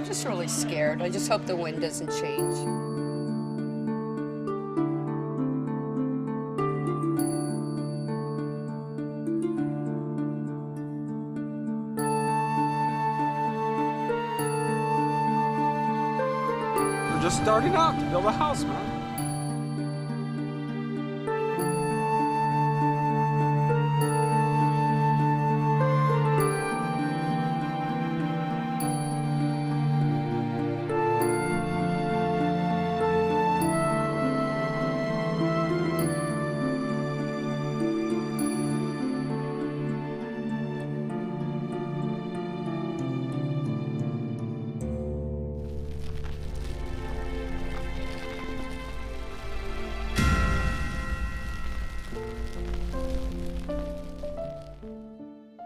just really scared. I just hope the wind doesn't change. We're just starting out to build a house, man.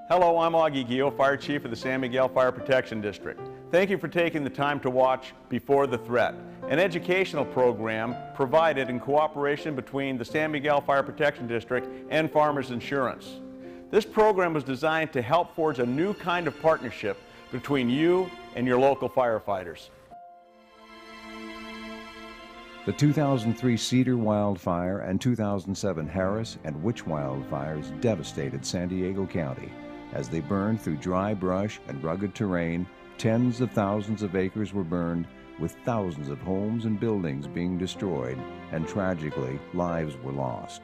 Hello, I'm Augie Gio, Fire Chief of the San Miguel Fire Protection District. Thank you for taking the time to watch Before the Threat, an educational program provided in cooperation between the San Miguel Fire Protection District and Farmers Insurance. This program was designed to help forge a new kind of partnership between you and your local firefighters. The 2003 Cedar wildfire and 2007 Harris and Witch wildfires devastated San Diego County. As they burned through dry brush and rugged terrain, tens of thousands of acres were burned, with thousands of homes and buildings being destroyed, and tragically, lives were lost.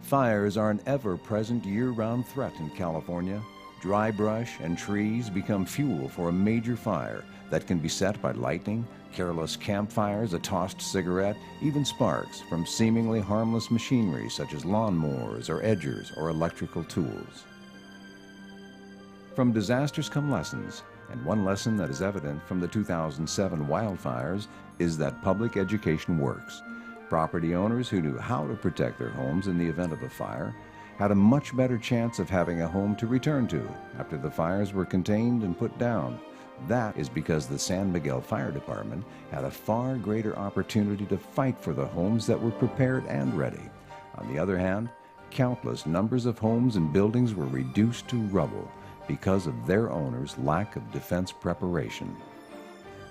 Fires are an ever-present year-round threat in California. Dry brush and trees become fuel for a major fire that can be set by lightning, careless campfires, a tossed cigarette, even sparks from seemingly harmless machinery such as lawnmowers or edgers or electrical tools. From disasters come lessons, and one lesson that is evident from the 2007 wildfires is that public education works. Property owners who knew how to protect their homes in the event of a fire had a much better chance of having a home to return to after the fires were contained and put down. That is because the San Miguel Fire Department had a far greater opportunity to fight for the homes that were prepared and ready. On the other hand, countless numbers of homes and buildings were reduced to rubble because of their owners' lack of defense preparation.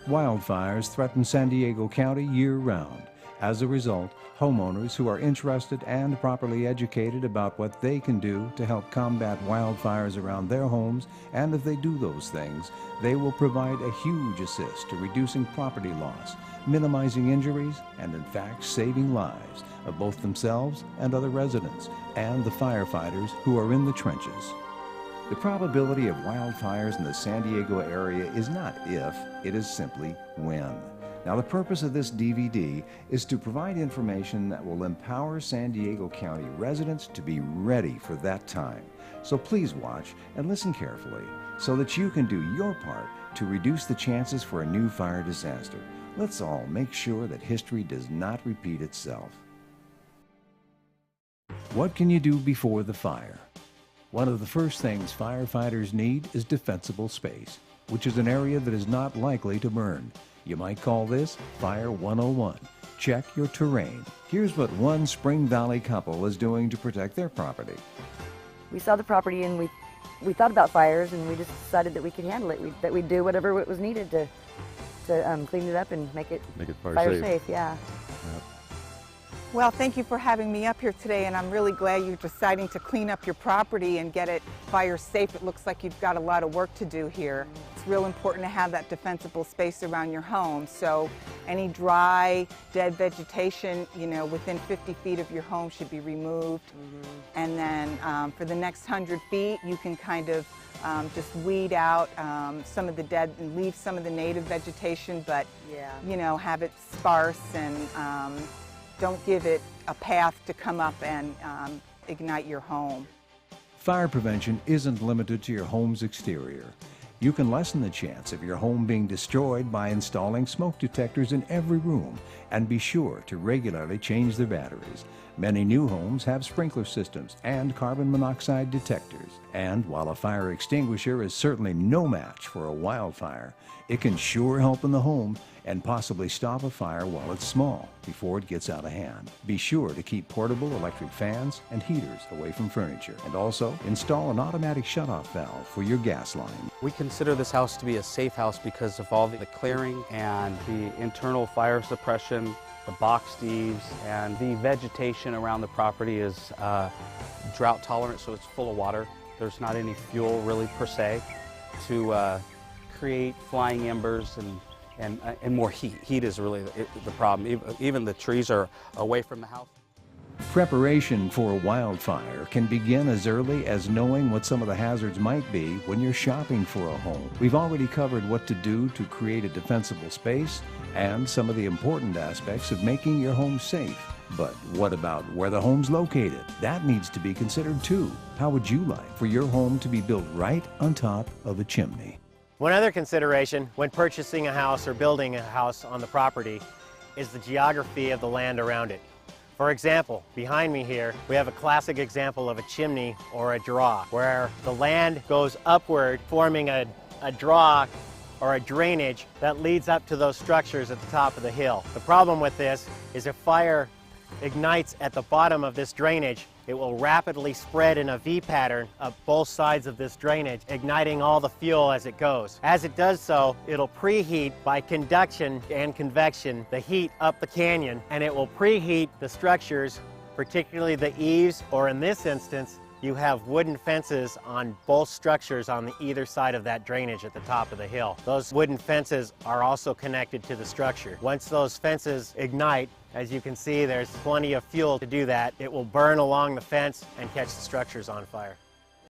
Wildfires threaten San Diego County year-round. As a result, homeowners who are interested and properly educated about what they can do to help combat wildfires around their homes, and if they do those things, they will provide a huge assist to reducing property loss, minimizing injuries, and in fact saving lives of both themselves and other residents, and the firefighters who are in the trenches. The probability of wildfires in the San Diego area is not if, it is simply when. Now, the purpose of this DVD is to provide information that will empower San Diego County residents to be ready for that time. So please watch and listen carefully so that you can do your part to reduce the chances for a new fire disaster. Let's all make sure that history does not repeat itself. What can you do before the fire? One of the first things firefighters need is defensible space, which is an area that is not likely to burn. You might call this Fire 101. Check your terrain. Here's what one Spring Valley couple is doing to protect their property. We saw the property and we thought about fires, and we just decided that we could handle it, that we'd do whatever was needed to clean it up and make it fire safe. Yeah. Yep. Well, thank you for having me up here today, and I'm really glad you're deciding to clean up your property and get it fire safe. It looks like you've got a lot of work to do here. It's real important to have that defensible space around your home, so any dry, dead vegetation, within 50 feet of your home should be removed. And then for the next 100 feet, you can kind of just weed out some of the dead and leave some of the native vegetation, but have it sparse and don't give it a path to come up and ignite your home. Fire prevention isn't limited to your home's exterior. You can lessen the chance of your home being destroyed by installing smoke detectors in every room, and be sure to regularly change their batteries. Many new homes have sprinkler systems and carbon monoxide detectors. And while a fire extinguisher is certainly no match for a wildfire, it can sure help in the home and possibly stop a fire while it's small before it gets out of hand. Be sure to keep portable electric fans and heaters away from furniture, and also install an automatic shutoff valve for your gas line. We consider this house to be a safe house because of all the clearing and the internal fire suppression, the box eaves, and the vegetation around the property is drought tolerant, so it's full of water. There's not any fuel really per se to create flying embers and more heat. Heat is really the problem. Even the trees are away from the house. Preparation for a wildfire can begin as early as knowing what some of the hazards might be when you're shopping for a home. We've already covered what to do to create a defensible space and some of the important aspects of making your home safe. But what about where the home's located? That needs to be considered too. How would you like for your home to be built right on top of a chimney? One other consideration when purchasing a house or building a house on the property is the geography of the land around it. For example, behind me here, we have a classic example of a chimney or a draw, where the land goes upward, forming a draw or a drainage that leads up to those structures at the top of the hill. The problem with this is if fire ignites at the bottom of this drainage, it will rapidly spread in a V pattern up both sides of this drainage, igniting all the fuel as it goes. As it does so, it'll preheat by conduction and convection the heat up the canyon, and it will preheat the structures, particularly the eaves, or in this instance, you have wooden fences on both structures on either side of that drainage at the top of the hill. Those wooden fences are also connected to the structure. Once those fences ignite, as you can see, there's plenty of fuel to do that. It will burn along the fence and catch the structures on fire.